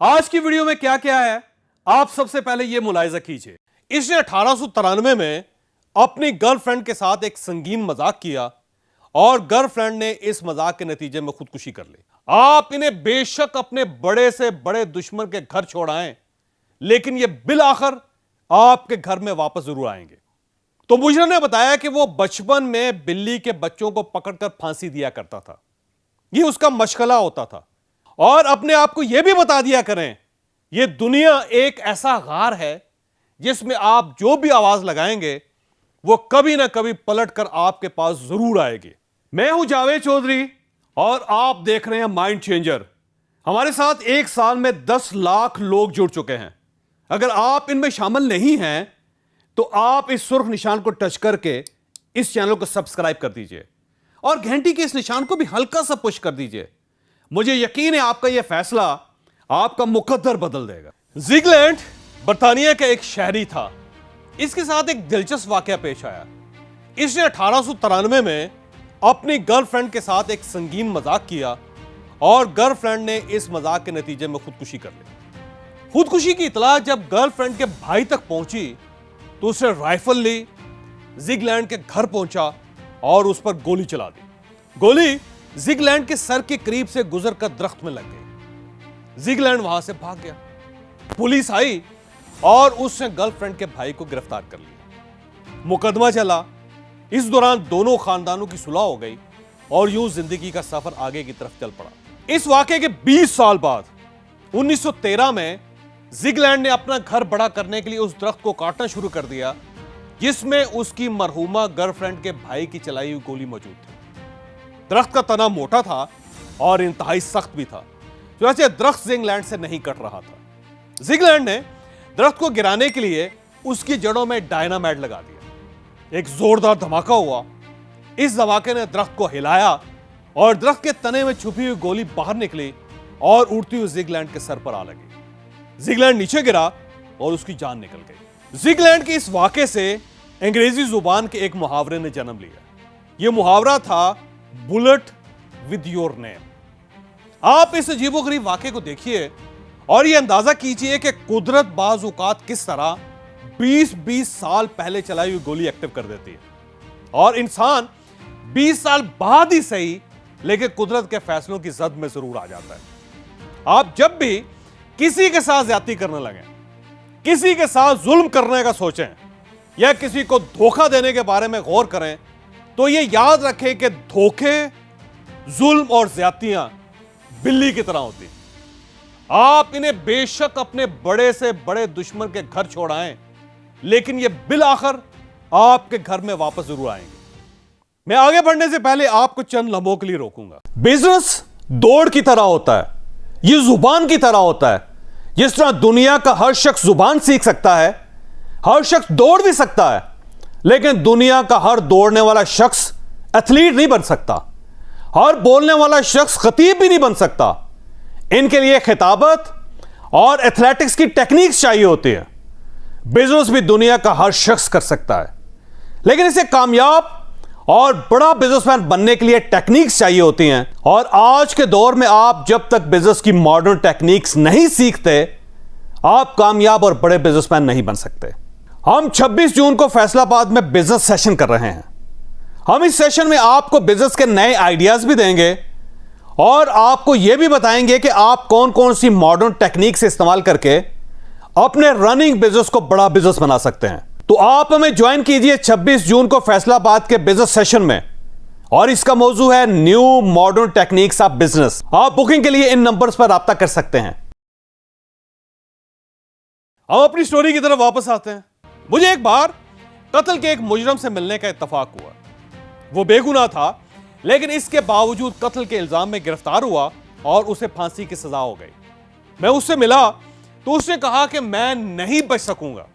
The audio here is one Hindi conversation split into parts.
आज की वीडियो में क्या क्या है आप सबसे पहले यह मुलाहिजा कीजिए। इसने 1893 में अपनी गर्लफ्रेंड के साथ एक संगीन मजाक किया और गर्लफ्रेंड ने इस मजाक के नतीजे में खुदकुशी कर ली। आप इन्हें बेशक अपने बड़े से बड़े दुश्मन के घर छोड़ाएं, लेकिन ये बिल आखिर आपके घर में वापस जरूर आएंगे। तो मुजरिम ने बताया कि वो बचपन में बिल्ली के बच्चों को पकड़कर फांसी दिया करता था, ये उसका मशगला होता था। और अपने आप को यह भी बता दिया करें, यह दुनिया एक ऐसा गार है जिसमें आप जो भी आवाज लगाएंगे वो कभी ना कभी पलटकर आपके पास जरूर आएगी। मैं हूं जावेद चौधरी और आप देख रहे हैं माइंड चेंजर। हमारे साथ एक साल में 10 लाख लोग जुड़ चुके हैं। अगर आप इनमें शामिल नहीं हैं तो आप इस सुर्ख निशान को टच करके इस चैनल को सब्सक्राइब कर दीजिए और घंटी के इस निशान को भी हल्का सा पुश कर दीजिए। मुझे यकीन है आपका यह फैसला आपका मुकद्दर बदल देगा। ज़िगलैंड बर्तानिया का एक शहरी था। इसके साथ एक दिलचस्प वाकया पेश आया। इसने 1893 में अपनी गर्लफ्रेंड के साथ एक संगीन मजाक किया और गर्लफ्रेंड ने इस मजाक के नतीजे में खुदकुशी कर ली। खुदकुशी की इतला जब गर्लफ्रेंड के भाई तक पहुंची तो उसने राइफल ली, ज़िगलैंड के घर पहुंचा और उस पर गोली चला दी। गोली ज़िगलैंड के सर के करीब से गुजरकर दरख्त में लग गई। ज़िगलैंड वहां से भाग गया। पुलिस आई और उसने गर्लफ्रेंड के भाई को गिरफ्तार कर लिया। मुकदमा चला। इस दौरान दोनों खानदानों की सुलह हो गई और यूं जिंदगी का सफर आगे की तरफ चल पड़ा। इस वाकये के 20 साल बाद 1913 में ज़िगलैंड ने अपना घर बड़ा करने के लिए उस दरख्त को काटना शुरू कर दिया जिसमें उसकी मरहूमा गर्लफ्रेंड के भाई की चलाई हुई गोली मौजूद थी। दरख्त का तना मोटा था और इंतहाई सख्त भी था, जो ऐसे दरख्त ज़िगलैंड से नहीं कट रहा था। ज़िगलैंड ने दरख्त को गिराने के लिए उसकी जड़ों में डायनामाइट लगा दिया। एक जोरदार धमाका हुआ। इस धमाके ने दरख्त को हिलाया और दरख्त के तने में छुपी हुई गोली बाहर निकली और उड़ती हुई ज़िगलैंड के सर पर आ लगी। ज़िगलैंड नीचे गिरा और उसकी जान निकल गई। ज़िगलैंड के इस वाकये से अंग्रेजी जुबान के एक मुहावरे ने जन्म लिया। यह मुहावरा था बुलेट विद योर नेम। आप इस अजीबोगरीब वाकये को देखिए और यह अंदाजा कीजिए कि कुदरत बाज़ औक़ात किस तरह 20-20 साल पहले चलाई हुई गोली एक्टिव कर देती है और इंसान 20 साल बाद ही सही लेकिन कुदरत के फैसलों की जद में जरूर आ जाता है। आप जब भी किसी के साथ ज्यादती करने लगे, किसी के साथ जुल्म करने का सोचें या किसी को धोखा देने के बारे में गौर करें तो यह याद रखें कि धोखे, जुल्म और ज्यादतियां बिल्ली की तरह होती। आप इन्हें बेशक अपने बड़े से बड़े दुश्मन के घर छोड़ाएं, लेकिन यह बिल आखिर आपके घर में वापस जरूर आएंगे। मैं आगे बढ़ने से पहले आपको चंद लम्हों के लिए रोकूंगा। बिजनेस दौड़ की तरह होता है, यह जुबान की तरह होता है। जिस तरह दुनिया का हर शख्स जुबान सीख सकता है, हर शख्स दौड़ भी सकता है, लेकिन दुनिया का हर दौड़ने वाला शख्स एथलीट नहीं बन सकता। हर बोलने वाला शख्स खतीब भी नहीं बन सकता। इनके लिए खिताबत और एथलेटिक्स की टेक्निक्स चाहिए होती है। बिजनेस भी दुनिया का हर शख्स कर सकता है, लेकिन इसे कामयाब और बड़ा बिजनेसमैन बनने के लिए टेक्निक्स चाहिए होती हैं। और आज के दौर में आप जब तक बिजनेस की मॉडर्न टेक्निक्स नहीं सीखते, आप कामयाब और बड़े बिजनेसमैन नहीं बन सकते। हम 26 जून को फैसलाबाद में बिजनेस सेशन कर रहे हैं। हम इस सेशन में आपको बिजनेस के नए आइडियाज भी देंगे और आपको यह भी बताएंगे कि आप कौन कौन सी मॉडर्न टेक्निक से इस्तेमाल करके अपने रनिंग बिजनेस को बड़ा बिजनेस बना सकते हैं। तो आप हमें ज्वाइन कीजिए 26 जून को फैसलाबाद के बिजनेस सेशन में और इसका मौजू है new modern techniques of business. आप बुकिंग के लिए इन नंबर्स पर राब्ता कर सकते हैं। हम अपनी स्टोरी की तरफ वापस आते हैं। मुझे एक बार कत्ल के एक मुजरिम से मिलने का इत्तफाक हुआ। वो बेगुनाह था, लेकिन इसके बावजूद कत्ल के इल्जाम में गिरफ्तार हुआ और उसे फांसी की सजा हो गई। मैं उससे मिला तो उसने कहा कि मैं नहीं बच सकूंगा।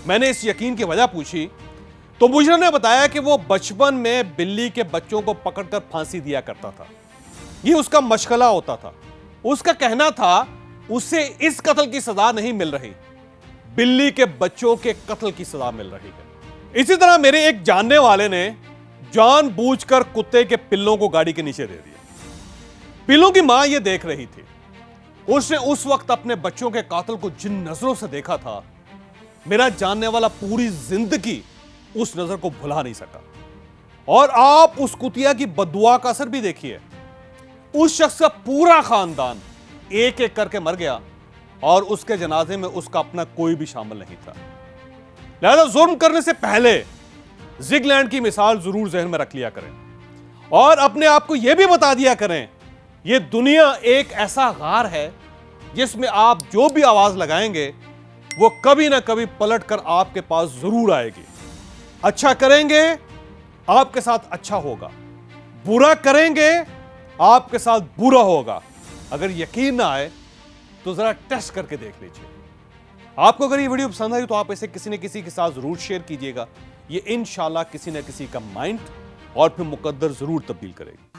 मैंने इस यकीन की वजह पूछी तो मुजरिम ने बताया कि वो बचपन में बिल्ली के बच्चों को पकड़कर फांसी दिया करता था। ये उसका मशगला होता था। उसका कहना था उसे इस कत्ल की सजा नहीं मिल रही, बिल्ली के बच्चों के कत्ल की सजा मिल रही है। इसी तरह मेरे एक जानने वाले ने जानबूझकर कुत्ते के पिल्लों को गाड़ी के नीचे दे दिया। पिल्लों की मां यह देख रही थी। उसने उस वक्त अपने बच्चों के कातिल को जिन नजरों से देखा था, मेरा जानने वाला पूरी जिंदगी उस नजर को भुला नहीं सका। और आप उस कुतिया की बद्दुआ का असर भी देखिए। उस शख्स का पूरा खानदान एक एक करके मर गया और उसके जनाजे में उसका अपना कोई भी शामिल नहीं था। लिहाजा जुर्म करने से पहले जिगलैंड की मिसाल जरूर जहन में रख लिया करें और अपने आप को यह भी बता दिया करें, यह दुनिया एक ऐसा गार है जिसमें आप जो भी आवाज लगाएंगे वो कभी ना कभी पलट कर आपके पास जरूर आएगी। अच्छा करेंगे आपके साथ अच्छा होगा, बुरा करेंगे आपके साथ बुरा होगा। अगर यकीन ना आए तो जरा टेस्ट करके देख लीजिए। आपको अगर ये वीडियो पसंद आई तो आप इसे किसी न किसी के साथ जरूर शेयर कीजिएगा। ये इंशाल्लाह किसी न किसी का माइंड और फिर मुकद्दर जरूर तब्दील करेगी।